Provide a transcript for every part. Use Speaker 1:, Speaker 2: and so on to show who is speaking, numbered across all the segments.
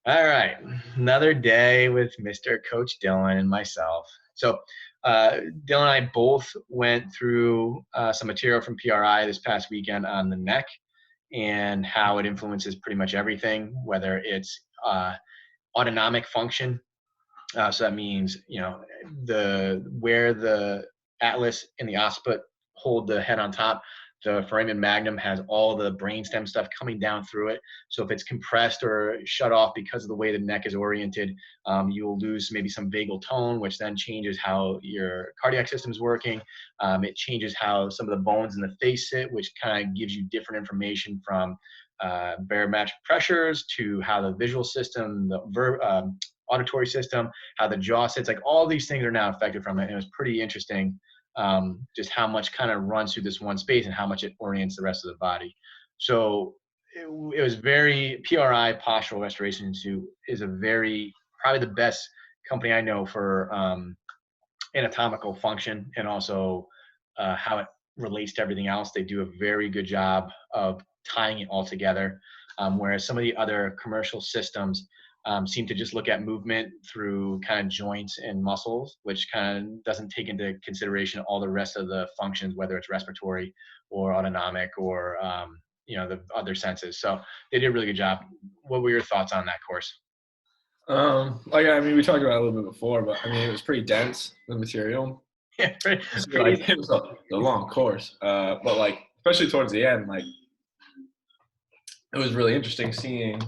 Speaker 1: All right, another day with Mr. Coach Dylan and myself. So, Dylan and I both went through some material from PRI this past weekend on the neck and how it influences pretty much everything, whether it's autonomic function. So that means the where the atlas and the occiput hold the head on top. The foramen magnum has all the brainstem stuff coming down through it. So if it's compressed or shut off because of the way the neck is oriented, you will lose maybe some vagal tone, which then changes how your cardiac system is working. It changes how some of the bones in the face sit, which kind of gives you different information from barometric pressures to how the visual system, the auditory system, how the jaw sits, like all these things are now affected from it. And it was pretty interesting just how much kind of runs through this one space and how much it orients the rest of the body. So it was very PRI, Postural Restoration Institute is probably the best company I know for anatomical function and also how it relates to everything else. They do a very good job of tying it all together. Whereas some of the other commercial systems seem to just look at movement through kind of joints and muscles, which kind of doesn't take into consideration all the rest of the functions, whether it's respiratory or autonomic or the other senses. So they did a really good job. What were your thoughts on that course?
Speaker 2: We talked about it a little bit before, but it was pretty dense, the material.
Speaker 1: Yeah,
Speaker 2: It was a long course, but especially towards the end, it was really interesting seeing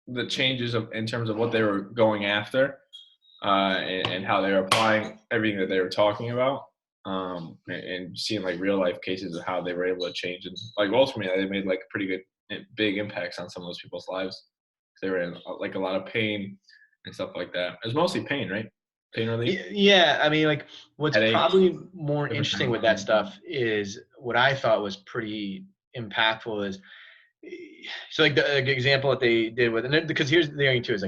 Speaker 2: the changes in terms of what they were going after, and how they were applying everything that they were talking about, and seeing real life cases of how they were able to change, and ultimately they made pretty good big impacts on some of those people's lives. They were in a lot of pain and stuff like that. It was mostly pain, right? Pain relief.
Speaker 1: Yeah, what's
Speaker 2: Headaches,
Speaker 1: probably more
Speaker 2: different
Speaker 1: interesting
Speaker 2: things.
Speaker 1: with that stuff is what I thought was pretty impactful is so the example that they did with, and because here's the thing too, is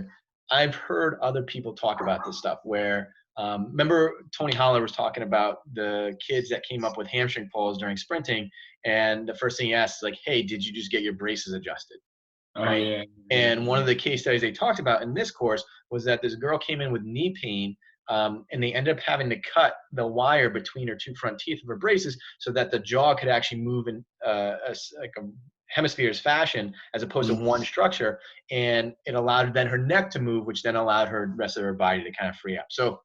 Speaker 1: I've heard other people talk about this stuff where remember Tony Holler was talking about the kids that came up with hamstring pulls during sprinting, and the first thing he asked is hey, did you just get your braces adjusted?
Speaker 2: Oh
Speaker 1: Right.
Speaker 2: yeah.
Speaker 1: And one of the case studies they talked about in this course was that this girl came in with knee pain, and they ended up having to cut the wire between her two front teeth of her braces so that the jaw could actually move in a hemispheres fashion as opposed to one structure. And it allowed then her neck to move, which then allowed her rest of her body to kind of free up. So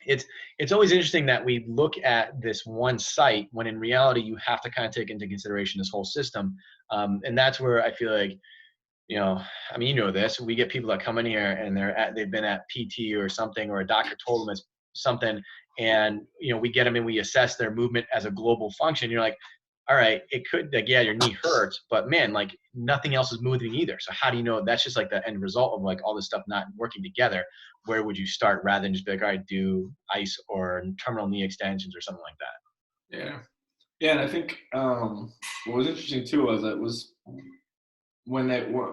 Speaker 1: it's always interesting that we look at this one site when in reality you have to kind of take into consideration this whole system. And that's where I feel this, we get people that come in here and they've been at PT or something, or a doctor told them it's something. And, we get them and we assess their movement as a global function. You're like, all right, it could, yeah, your knee hurts, but man, nothing else is moving either. So how do you know that's just the end result of all this stuff not working together? Where would you start rather than just be all right, do ice or terminal knee extensions or something like that?
Speaker 2: Yeah. Yeah, and I think what was interesting too was it was when they were,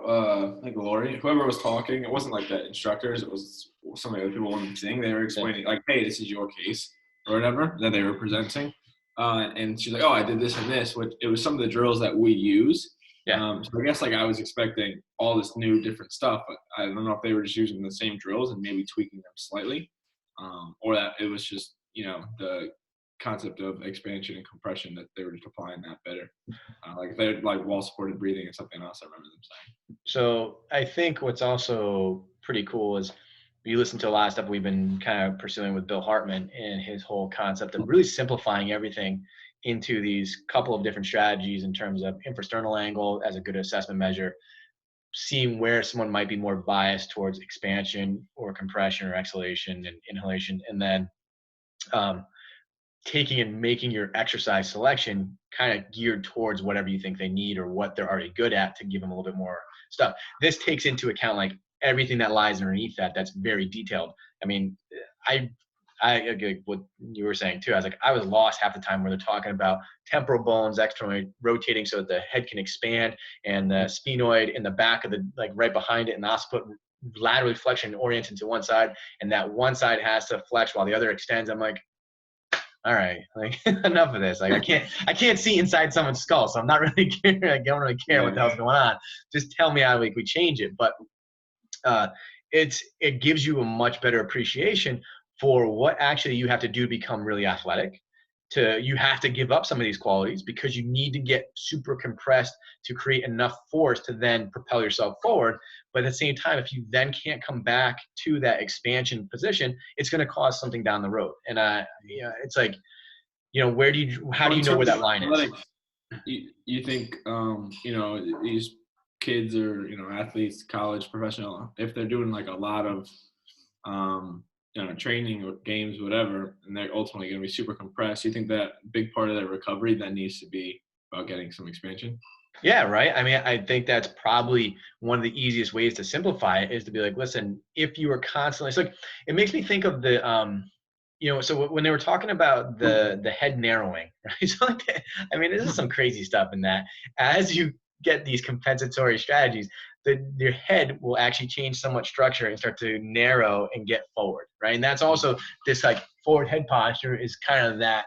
Speaker 2: Lori, whoever was talking, it wasn't the instructors, it was some of the other people in the thing. They were explaining hey, this is your case or whatever that they were presenting. And she's like, oh, I did this and this, which it was some of the drills that we use.
Speaker 1: Yeah.
Speaker 2: So I guess I was expecting all this new different stuff, but I don't know if they were just using the same drills and maybe tweaking them slightly, or that it was just, the concept of expansion and compression that they were just applying that better. They're wall supported breathing and something else I remember them saying.
Speaker 1: So I think what's also pretty cool is you listen to a lot of stuff we've been kind of pursuing with Bill Hartman and his whole concept of really simplifying everything into these couple of different strategies in terms of infrasternal angle as a good assessment measure, seeing where someone might be more biased towards expansion or compression or exhalation and inhalation, and then taking and making your exercise selection kind of geared towards whatever you think they need or what they're already good at to give them a little bit more stuff. This takes into account everything that lies underneath that's very detailed. I agree what you were saying too. I was lost half the time where they're talking about temporal bones externally rotating so that the head can expand, and the sphenoid in the back of the right behind it, and the occiput laterally flexion oriented to one side, and that one side has to flex while the other extends. I'm like, all right, enough of this. I can't see inside someone's skull, so I'm not really care. I don't really care what the hell's going on. Just tell me how we change it. But it gives you a much better appreciation for what actually you have to do to become really athletic. You have to give up some of these qualities because you need to get super compressed to create enough force to then propel yourself forward. But at the same time, if you then can't come back to that expansion position, it's going to cause something down the road. And it's like, how do
Speaker 2: Well,
Speaker 1: you
Speaker 2: in
Speaker 1: know where
Speaker 2: terms
Speaker 1: that
Speaker 2: of
Speaker 1: line is?
Speaker 2: athletics, you think these kids or athletes, college, professional, if they're doing like a lot of training or games, whatever, and they're ultimately going to be super compressed, you think that a big part of their recovery then needs to be about getting some expansion?
Speaker 1: Yeah, right. I mean, I think that's probably one of the easiest ways to simplify it is to be like, listen, if you are constantly, it's like, it makes me think of so when they were talking about the head narrowing, right? So I mean, this is some crazy stuff in that as you get these compensatory strategies, your head will actually change somewhat structure and start to narrow and get forward, right? And that's also this like forward head posture is kind of that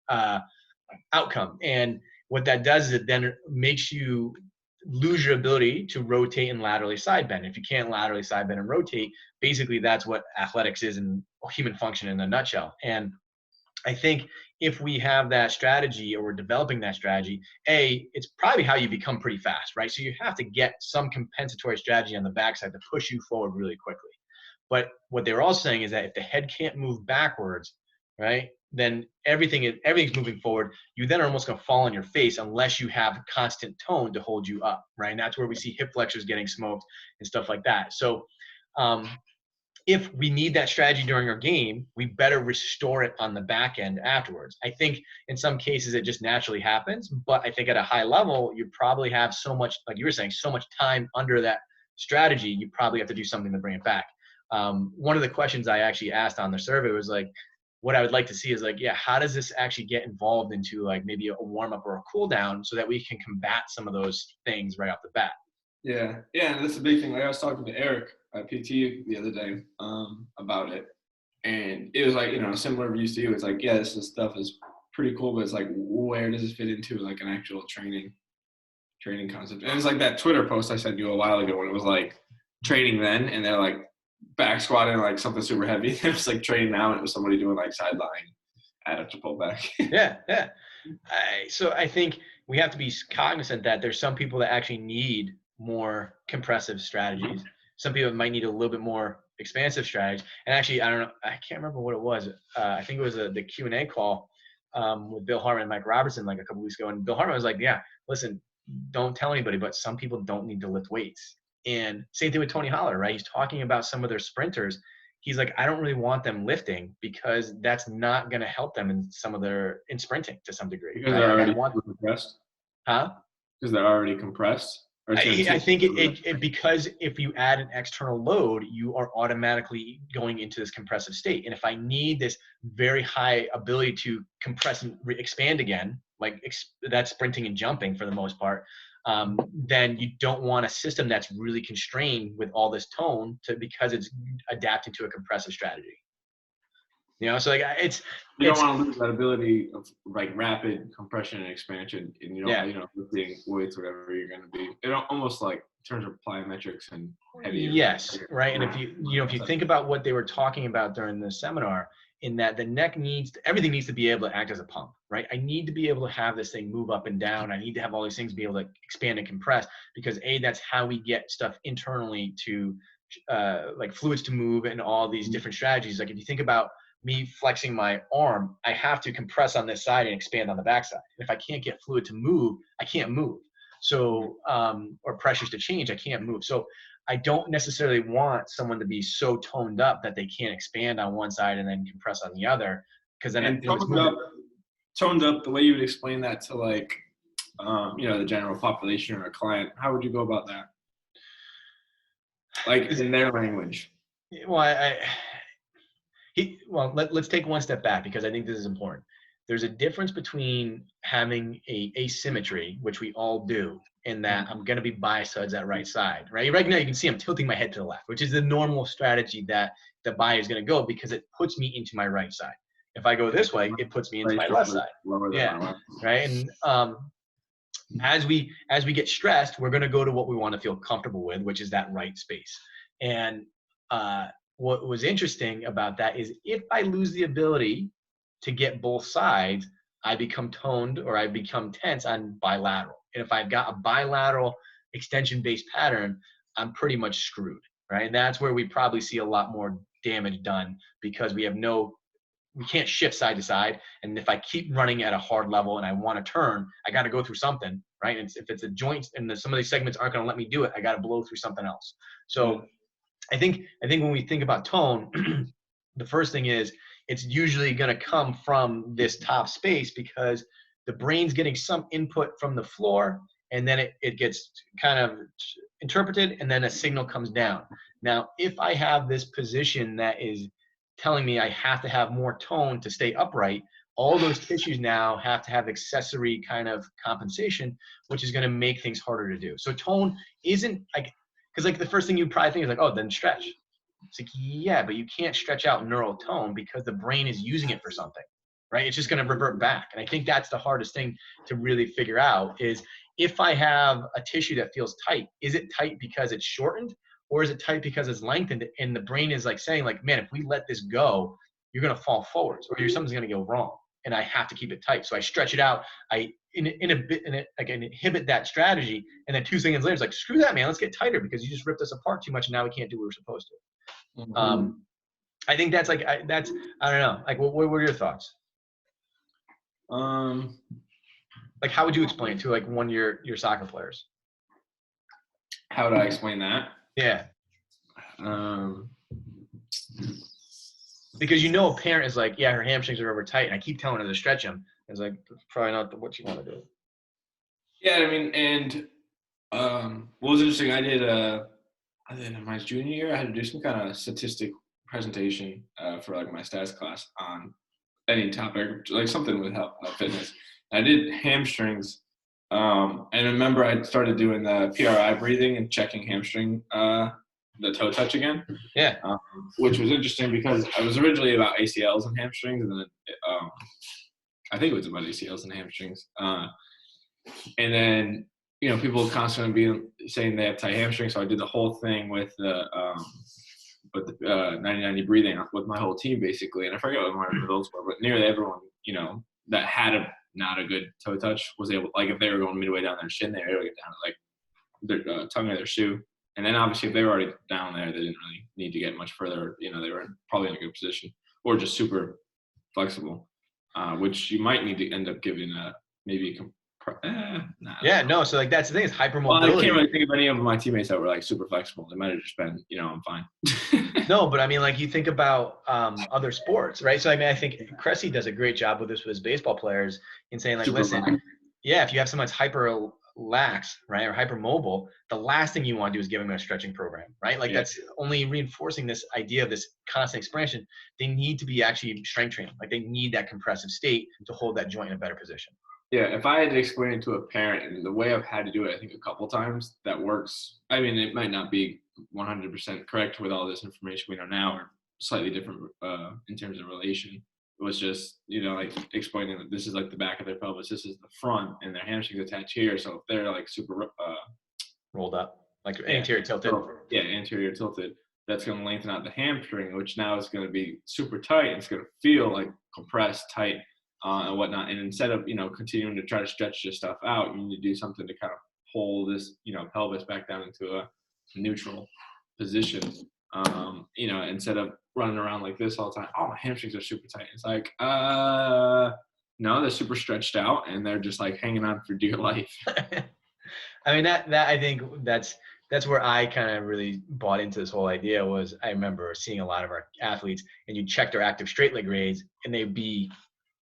Speaker 1: uh, outcome. And what that does is it then makes you lose your ability to rotate and laterally side bend. If you can't laterally side bend and rotate, basically that's what athletics is and human function in a nutshell. And I think if we have that strategy or we're developing that strategy, it's probably how you become pretty fast, right? So you have to get some compensatory strategy on the backside to push you forward really quickly. But what they were also saying is that if the head can't move backwards, right, then everything's moving forward. You then are almost going to fall on your face unless you have constant tone to hold you up, right? And that's where we see hip flexors getting smoked and stuff like that. So if we need that strategy during our game, we better restore it on the back end afterwards. I think in some cases it just naturally happens, but I think at a high level, you probably have so much, like you were saying, so much time under that strategy, you probably have to do something to bring it back. One of the questions I actually asked on the survey was like, what I would like to see is like, yeah, how does this actually get involved into like maybe a warm up or a cool down so that we can combat some of those things right off the bat?
Speaker 2: Yeah, and that's a big thing. Like I was talking to Eric at PT the other day about it, and it was like similar views to you. It's like, yeah, this stuff is pretty cool, but it's like, where does it fit into like an actual training concept? And it's like that Twitter post I sent you a while ago when it was like training then, and they're like back squatting like something super heavy. It was like training now, and it was somebody doing like side lying to pull back.
Speaker 1: Yeah. So I think we have to be cognizant that there's some people that actually need more compressive strategies. Some people might need a little bit more expansive strategy. And actually, I don't know, I can't remember what it was. I think it was the Q&A call with Bill Hartman and Mike Robertson like a couple weeks ago. And Bill Hartman was like, yeah, listen, don't tell anybody, but some people don't need to lift weights. And same thing with Tony Holler, right? He's talking about some of their sprinters. He's like, I don't really want them lifting because that's not going to help them in sprinting to some degree.
Speaker 2: Because
Speaker 1: Right?
Speaker 2: they're
Speaker 1: Like, I
Speaker 2: already
Speaker 1: want,
Speaker 2: compressed.
Speaker 1: huh?
Speaker 2: Because they're already compressed.
Speaker 1: I think it because if you add an external load, you are automatically going into this compressive state. And if I need this very high ability to compress and expand again, like that's sprinting and jumping for the most part, then you don't want a system that's really constrained with all this tone because it's adapting to a compressive strategy. So like
Speaker 2: you don't want to lose that ability of like rapid compression and expansion, and lifting weights, whatever you're going to be. It almost like in terms of plyometrics and heavier.
Speaker 1: Yes, right. And if you think about what they were talking about during the seminar, in that the neck everything needs to be able to act as a pump, right? I need to be able to have this thing move up and down. I need to have all these things be able to expand and compress because that's how we get stuff internally to like fluids to move and all these different strategies. Like if you think about me flexing my arm, I have to compress on this side and expand on the backside. If I can't get fluid to move, I can't move. So, or pressures to change, I can't move. So I don't necessarily want someone to be so toned up that they can't expand on one side and then compress on the other. Because then
Speaker 2: and toned up, the way you would explain that to like, the general population or a client, how would you go about that? Like in their language.
Speaker 1: Well, let's take one step back because I think this is important. There's a difference between having a asymmetry, which we all do, in that I'm going to be bisuds at right side, right? Right now you can see I'm tilting my head to the left, which is the normal strategy that the bi is going to go because it puts me into my right side. If I go this way, it puts me into my left side. Yeah, right. And as we get stressed, we're going to go to what we want to feel comfortable with, which is that right space. And what was interesting about that is if I lose the ability to get both sides, I become toned or I become tense on bilateral. And if I've got a bilateral extension-based pattern, I'm pretty much screwed, right? And that's where we probably see a lot more damage done because we can't shift side to side. And if I keep running at a hard level and I want to turn, I got to go through something, right? And if it's a joint and some of these segments aren't going to let me do it, I got to blow through something else. So I think when we think about tone, the first thing is it's usually going to come from this top space because the brain's getting some input from the floor and then it gets kind of interpreted and then a signal comes down. Now, if I have this position that is telling me I have to have more tone to stay upright, all those tissues now have to have accessory kind of compensation, which is going to make things harder to do. So tone isn't like, because like the first thing you probably think is like, oh, then stretch. It's like, yeah, but you can't stretch out neural tone because the brain is using it for something, right? It's just going to revert back. And I think that's the hardest thing to really figure out is if I have a tissue that feels tight, is it tight because it's shortened or is it tight because it's lengthened? And the brain is like saying like, man, if we let this go, you're going to fall forwards or something's going to go wrong. And I have to keep it tight. So I stretch it out. I inhibit that strategy. And then 2 seconds later, it's like, screw that, man. Let's get tighter because you just ripped us apart too much. And now we can't do what we're supposed to.
Speaker 2: Mm-hmm.
Speaker 1: I think that's like, I don't know. Like, what were your thoughts? Like, how would you explain it to like one of your soccer players?
Speaker 2: How would I explain that?
Speaker 1: Yeah. Because a parent is like, yeah, her hamstrings are over tight, and I keep telling her to stretch them. It's like, that's probably not what you want to do.
Speaker 2: Yeah, I mean, and what was interesting, I did in my junior year, I had to do some kind of statistic presentation for like my stats class on any topic, like something with health, fitness. I did hamstrings, and I remember I started doing the PRI breathing and checking hamstring, the toe touch again.
Speaker 1: Yeah.
Speaker 2: Which was interesting because I was originally about ACLs and hamstrings, and then I think it was about ACLs and hamstrings. And then people constantly be saying they have tight hamstrings, so I did the whole thing with the 90-90 breathing with my whole team basically, and I forget what my results were, but nearly everyone that had not a good toe touch was able, like if they were going midway down their shin, they were able to get down to like their tongue of their shoe, and then obviously if they were already down there, they didn't really need to get much further. They were probably in a good position or just super flexible, which you might need to end up giving maybe.
Speaker 1: Yeah, no. So like that's the thing is hypermobility.
Speaker 2: Well, I can't really think of any of my teammates that were like super flexible. They might have just been, I'm fine.
Speaker 1: No, but I mean, like you think about other sports, right? So I mean, I think Cressy does a great job with this with his baseball players in saying like, listen, yeah, if you have someone that's hyper lax, right, or hypermobile, the last thing you want to do is give them a stretching program, right? Like that's only reinforcing this idea of this constant expansion. They need to be actually strength training. Like they need that compressive state to hold that joint in a better position.
Speaker 2: Yeah, if I had to explain it to a parent, and the way I've had to do it, I think a couple times, that works. I mean, it might not be 100% correct with all this information we know now, or slightly different in terms of relation. It was just, like explaining that this is like the back of their pelvis, this is the front, and their hamstrings attached here. So if they're like super
Speaker 1: rolled up, like anterior tilted.
Speaker 2: Yeah, anterior tilted. That's going to lengthen out the hamstring, which now is going to be super tight. It's going to feel like compressed, tight. And whatnot, and instead of continuing to try to stretch this stuff out, you need to do something to kind of pull this pelvis back down into a neutral position. Instead of running around like this all the time. Oh, my hamstrings are super tight. It's like, no, they're super stretched out and they're just like hanging on for dear life.
Speaker 1: I mean that I think that's where I kind of really bought into this whole idea. Was I remember seeing a lot of our athletes, and you check their active straight leg grades, and they'd be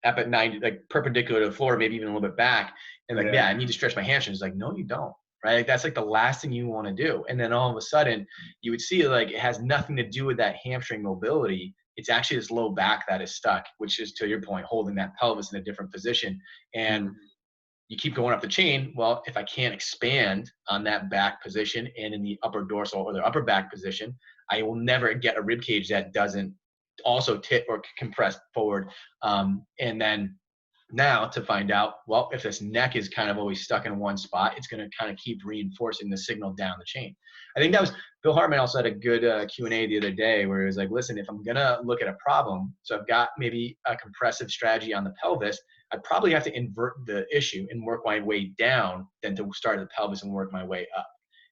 Speaker 1: up at 90, like perpendicular to the floor, maybe even a little bit back. And like, yeah, I need to stretch my hamstrings. Like, no, you don't, right? Like, that's like the last thing you want to do. And then all of a sudden you would see like, it has nothing to do with that hamstring mobility. It's actually this low back that is stuck, which is, to your point, holding that pelvis in a different position. And you keep going up the chain. Well, if I can't expand on that back position and in the upper dorsal or the upper back position, I will never get a rib cage that doesn't also tip or compress forward. And then now to find out, well, if this neck is kind of always stuck in one spot, it's going to kind of keep reinforcing the signal down the chain. I think that was Bill Hartman also had a good Q&A the other day where he was like, listen, if I'm going to look at a problem, so I've got maybe a compressive strategy on the pelvis, I probably have to invert the issue and work my way down than to start at the pelvis and work my way up.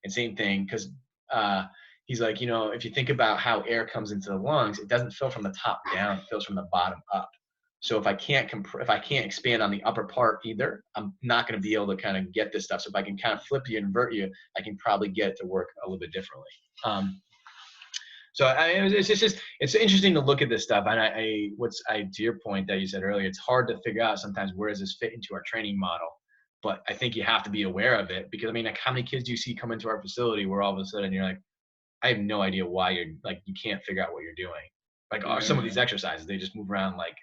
Speaker 1: And same thing, because he's like, if you think about how air comes into the lungs, it doesn't fill from the top down, it fills from the bottom up. So if I can't expand on the upper part either, I'm not going to be able to kind of get this stuff. So if I can kind of flip you, invert you, I can probably get it to work a little bit differently. So it's interesting to look at this stuff. And to your point that you said earlier, it's hard to figure out sometimes where does this fit into our training model. But I think you have to be aware of it because like how many kids do you see come into our facility where all of a sudden you're like, I have no idea why you can't figure out what you're doing. Like some of these exercises, they just move around like,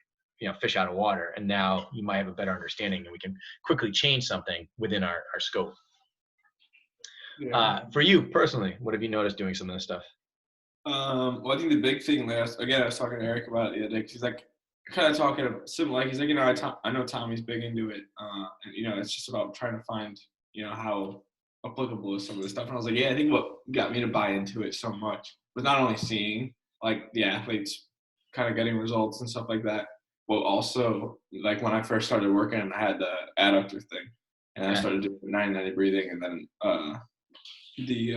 Speaker 1: fish out of water. And now you might have a better understanding and we can quickly change something within our scope. For you personally, what have you noticed doing some of this stuff?
Speaker 2: Well, I think the big thing there, again, I was talking to Eric about it the other day, because he's like, kind of talking similar, like, he's like, I know Tommy's big into it. And, it's just about trying to find, how applicable is some of this stuff. And I was like, yeah, I think what got me to buy into it so much was not only seeing, like, the athletes kind of getting results and stuff like that, but also, like, when I first started working, I had the adductor thing, and I started doing 90-90 breathing, and then the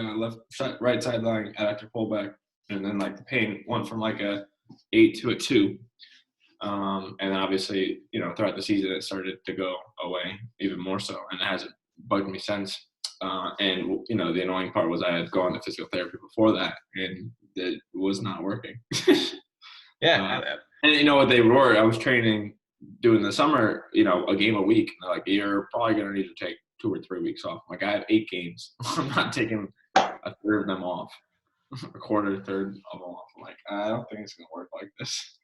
Speaker 2: right side lying adductor pullback, and then like the pain went from like a 8 to a 2, and then obviously throughout the season it started to go away even more so, and it hasn't bugged me since. And the annoying part was I had gone to physical therapy before that, and it was not working. And what they were, I was training, doing the summer, a game a week. And they're like, you're probably going to need to take 2 or 3 weeks off. Like, I have 8 games. I'm not taking a third of them off, a quarter, third of them off. I'm like, I don't think it's going to work like this.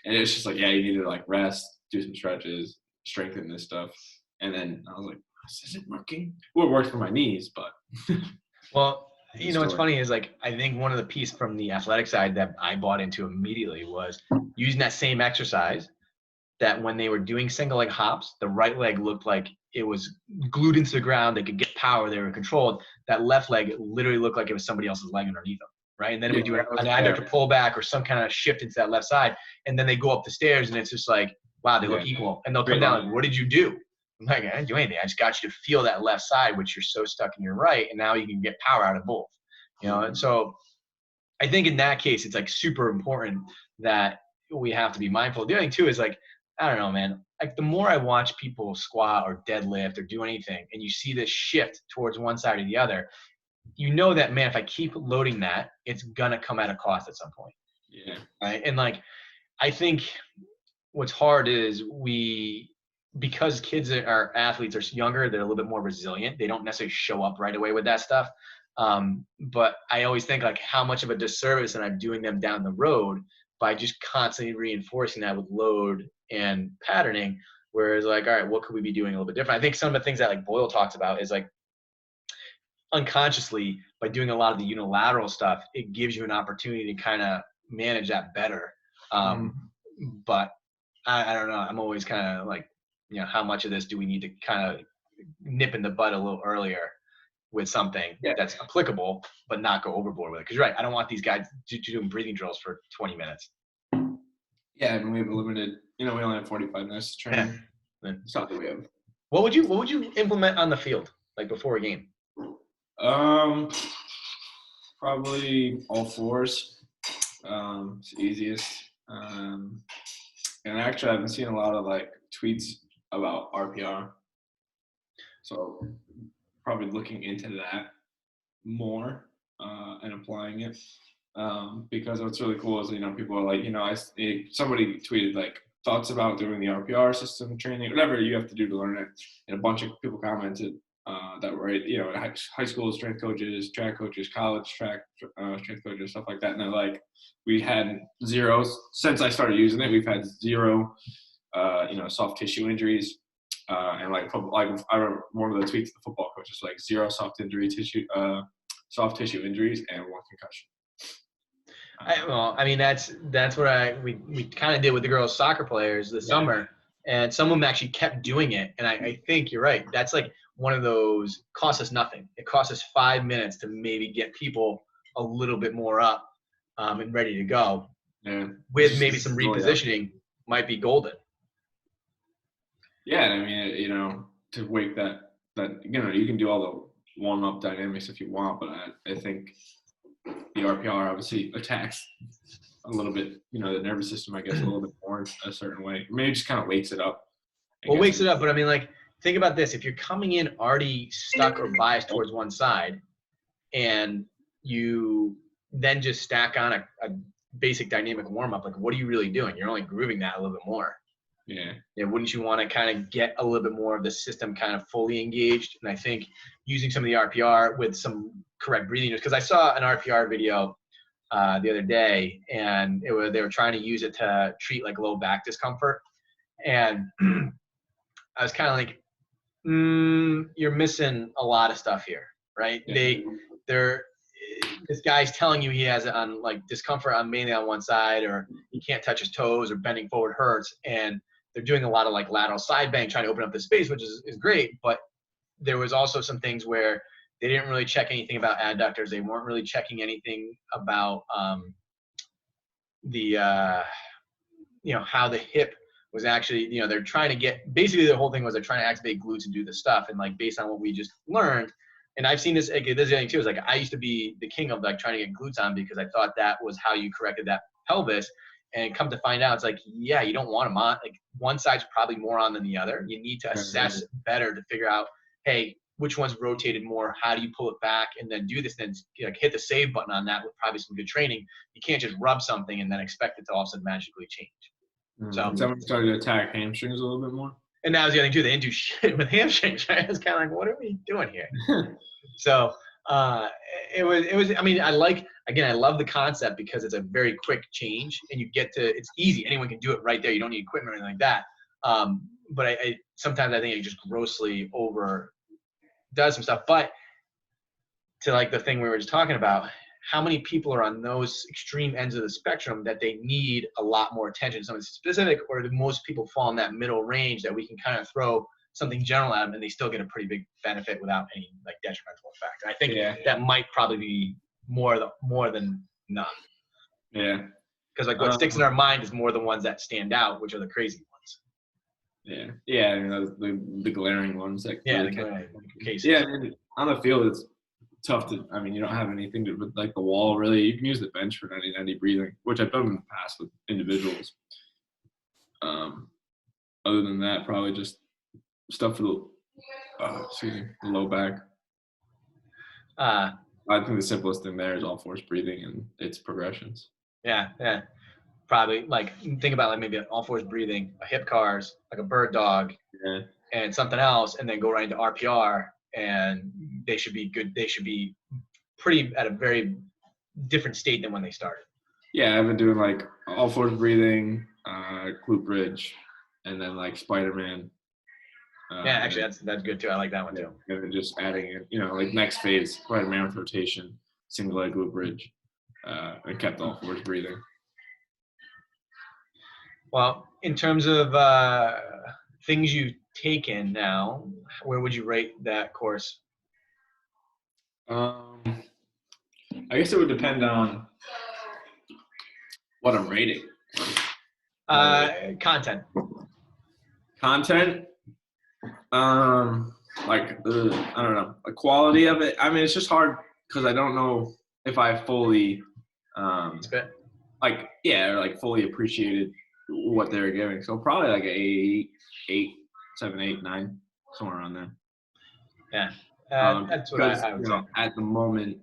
Speaker 2: And it's just like, yeah, you need to like rest, do some stretches, strengthen this stuff. And then I was like, is it working? Well, it works for my knees, but.
Speaker 1: Well, what's funny is like, I think one of the pieces from the athletic side that I bought into immediately was using that same exercise, that when they were doing single leg hops, the right leg looked like it was glued into the ground. They could get power. They were controlled. That left leg literally looked like it was somebody else's leg underneath them. Right. And then we do an adductor pullback or some kind of shift into that left side. And then they go up the stairs and it's just like, wow, they look equal. And they'll come down like, what did you do? I'm like, I didn't do anything. I just got you to feel that left side, which you're so stuck in your right. And now you can get power out of both, And so I think in that case, it's like super important that we have to be mindful. The other thing too is like, I don't know, man, like the more I watch people squat or deadlift or do anything, and you see this shift towards one side or the other, that, man, if I keep loading that, it's going to come at a cost at some point.
Speaker 2: Yeah.
Speaker 1: Right. And like, I think what's hard is because kids are athletes are younger, they're a little bit more resilient. They don't necessarily show up right away with that stuff. But I always think like how much of a disservice and I'm doing them down the road by just constantly reinforcing that with load and patterning, whereas like, all right, what could we be doing a little bit different? I think some of the things that like Boyle talks about is like unconsciously by doing a lot of the unilateral stuff, it gives you an opportunity to kind of manage that better. But I don't know. I'm always kind of like, how much of this do we need to kind of nip in the bud a little earlier with something that's applicable, but not go overboard with it? Because you're right. I don't want these guys doing breathing drills for 20 minutes.
Speaker 2: Yeah, I mean, we have a limited, we only have 45 minutes to train. It's not that we have.
Speaker 1: What would you implement on the field, like before a game?
Speaker 2: Probably all fours. It's easiest. And actually, I've been seeing a lot of like tweets about RPR. So probably looking into that more and applying it. Because what's really cool is, people are like, somebody tweeted like thoughts about doing the RPR system training, whatever you have to do to learn it. And a bunch of people commented that were, high school strength coaches, track coaches, college track strength coaches, stuff like that. And they're like, we had zero, since I started using it, we've had zero, soft tissue injuries. And like I remember one of the tweets of the football coaches, like 0 soft tissue injuries and 1 concussion.
Speaker 1: That's what we kind of did with the girls soccer players this summer. And some of them actually kept doing it. And I think you're right. That's like one of those, costs us nothing. It costs us 5 minutes to maybe get people a little bit more up and ready to go.
Speaker 2: Yeah.
Speaker 1: With maybe some repositioning might be golden.
Speaker 2: Yeah, and I mean, you know, to wake that you know, you can do all the warm up dynamics if you want, but I think the RPR obviously attacks a little bit, you know, the nervous system, I guess, a little bit more in a certain way. Maybe it just kind of wakes it up.
Speaker 1: Well, wakes it up, but I mean, like, think about this. If you're coming in already stuck or biased towards one side, and you then just stack on a basic dynamic warm-up, like, what are you really doing? You're only grooving that a little bit more.
Speaker 2: Yeah.
Speaker 1: Yeah, wouldn't you want to kind of get a little bit more of the system kind of fully engaged? And I think using some of the RPR with some correct breathing, because I saw an RPR video the other day, and they were trying to use it to treat like low back discomfort. And I was kind of like, you're missing a lot of stuff here, right?
Speaker 2: Yeah.
Speaker 1: This guy's telling you he has it on like discomfort on mainly on one side, or he can't touch his toes, or bending forward hurts, and they're doing a lot of like lateral side bang, trying to open up the space, which is great. But there was also some things where they didn't really check anything about adductors. They weren't really checking anything about you know, how the hip was actually, you know, they're trying to get, basically the whole thing was they're trying to activate glutes and do this stuff. And like, based on what we just learned, and I've seen this, like, this is the thing too, is like, I used to be the king of like trying to get glutes on because I thought that was how you corrected that pelvis. And come to find out, it's like, yeah, you don't want them on, like one side's probably more on than the other. You need to assess better to figure out, hey, which one's rotated more? How do you pull it back and then do this? Then like hit the save button on that with probably some good training. You can't just rub something and then expect it to all of a sudden magically change. So
Speaker 2: someone started to attack hamstrings a little bit more.
Speaker 1: And that was the other thing too. They didn't do shit with hamstrings, right? It's kind of like, what are we doing here? So it was. I mean, I love the concept because it's a very quick change, and you get to. It's easy. Anyone can do it right there. You don't need equipment or anything like that. But I sometimes I think it just grossly over does some stuff. But to like the thing we were just talking about, how many people are on those extreme ends of the spectrum that they need a lot more attention, something specific, or do most people fall in that middle range that we can kind of throw something general at them and they still get a pretty big benefit without any like detrimental effect? And I think that might probably be more than none.
Speaker 2: Yeah.
Speaker 1: Because like what sticks in our mind is more the ones that stand out, which are the crazy ones.
Speaker 2: Yeah. Yeah. I mean, the glaring ones. Like
Speaker 1: the glaring cases.
Speaker 2: Yeah. I mean, on the field, it's tough to, I mean, you don't have anything to, with like the wall really. You can use the bench for 90-90 breathing, which I've done in the past with individuals. Other than that, probably just stuff for the low back. I think the simplest thing there is all force breathing and its progressions.
Speaker 1: Yeah. Probably like think about like maybe an all force breathing, a hip cars, like a bird dog, and something else, and then go right into RPR, and they should be good. They should be pretty at a very different state than when they started.
Speaker 2: Yeah, I've been doing like all force breathing, glute bridge, and then like Spider-Man.
Speaker 1: Yeah, actually, that's good too. I like that one too.
Speaker 2: And then just adding in, you know, like next phase, Spider-Man with rotation, single leg glute bridge, and kept all force breathing.
Speaker 1: Well, in terms of things you've taken now, where would you rate that course?
Speaker 2: I guess it would depend on what I'm rating.
Speaker 1: Content.
Speaker 2: Like I don't know, the quality of it. I mean, it's just hard because I don't know if I fully fully appreciated what they were giving. So probably like a 7, 8, 9, somewhere around there.
Speaker 1: Yeah, that's what I would say.
Speaker 2: At the moment,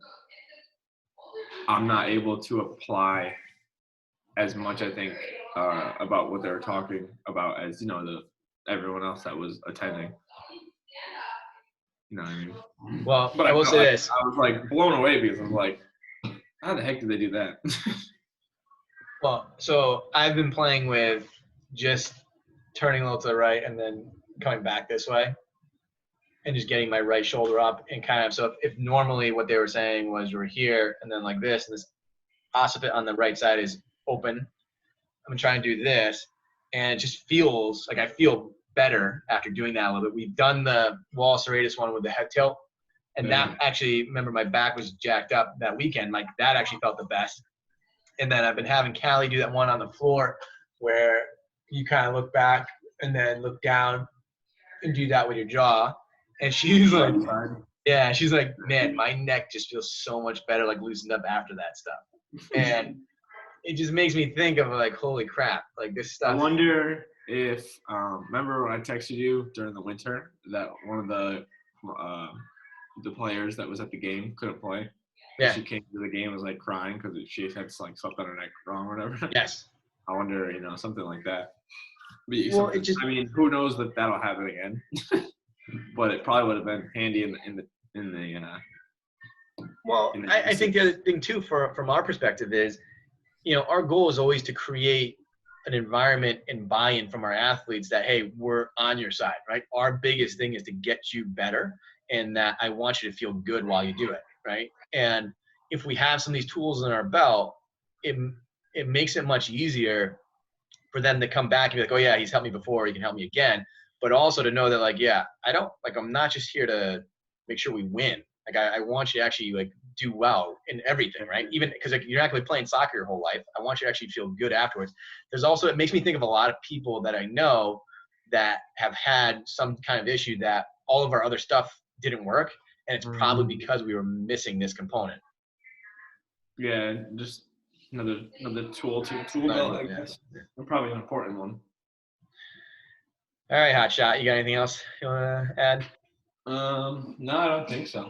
Speaker 2: I'm not able to apply as much, I think, about what they were talking about as, you know, everyone else that was attending. You know what I mean?
Speaker 1: Well, but I will say this.
Speaker 2: I was like blown away because I was like, how the heck did they do that?
Speaker 1: Well, so I've been playing with just turning a little to the right and then coming back this way and just getting my right shoulder up and kind of, so if normally what they were saying was we're here and then like this, and this occiput on the right side is open. I'm trying to do this and it just feels like I feel better after doing that a little bit. We've done the wall serratus one with the head tilt, and that actually, remember, my back was jacked up that weekend. Like, that actually felt the best. And then I've been having Callie do that one on the floor where you kind of look back and then look down and do that with your jaw. And she's like, yeah, she's like, man, my neck just feels so much better, like loosened up after that stuff. And it just makes me think of like, holy crap, like this stuff.
Speaker 2: I wonder if, remember when I texted you during the winter that one of the players that was at the game couldn't play?
Speaker 1: Yeah.
Speaker 2: She came to the game and was like crying because she had like slept on her neck wrong or whatever.
Speaker 1: Yes.
Speaker 2: I wonder, something like that.
Speaker 1: Well, it just,
Speaker 2: I mean, who knows that that'll happen again? But it probably would have been handy in the.
Speaker 1: Well, I think the other thing too, from our perspective, is, our goal is always to create an environment and buy-in from our athletes that, hey, we're on your side, right? Our biggest thing is to get you better, and that I want you to feel good while you do it, right? And if we have some of these tools in our belt, it makes it much easier for them to come back and be like, oh yeah, he's helped me before, he can help me again. But also to know that, like, yeah, I'm not just here to make sure we win. Like, I want you to actually like do well in everything, right? Even because like, you're not going to be playing soccer your whole life. I want you to actually feel good afterwards. There's also, it makes me think of a lot of people that I know that have had some kind of issue that all of our other stuff didn't work. And it's probably because we were missing this component.
Speaker 2: Yeah, just another tool belt, I guess. And probably an important one.
Speaker 1: All right, Hotshot, you got anything else you want to add?
Speaker 2: No, I don't think so.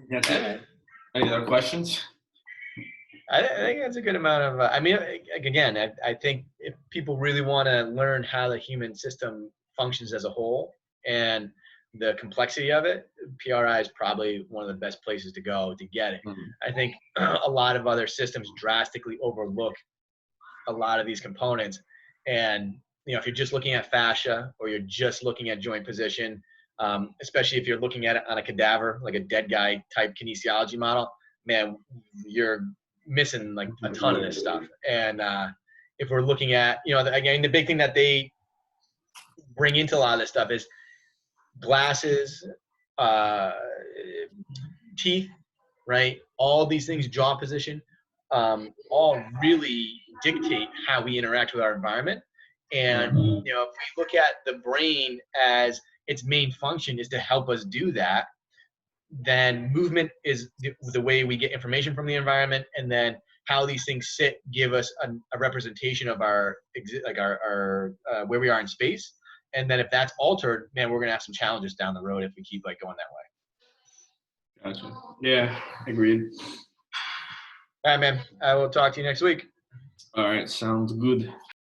Speaker 2: That's it. Any other questions?
Speaker 1: I think that's a good amount of, again, I think if people really want to learn how the human system functions as a whole and the complexity of it, PRI is probably one of the best places to go to get it. I think a lot of other systems drastically overlook a lot of these components. And, if you're just looking at fascia or you're just looking at joint position, especially if you're looking at it on a cadaver, like a dead guy type kinesiology model, man, you're missing like a ton of this stuff. And if we're looking at, again, the big thing that they bring into a lot of this stuff is glasses, teeth, right? All these things, jaw position, all really dictate how we interact with our environment. And, if we look at the brain as its main function is to help us do that, then movement is the way we get information from the environment, and then how these things sit give us a representation of our where we are in space. And then if that's altered, man, we're gonna have some challenges down the road if we keep like going that way.
Speaker 2: Gotcha. Yeah, agreed.
Speaker 1: All right, man. I will talk to you next week.
Speaker 2: All right, sounds good.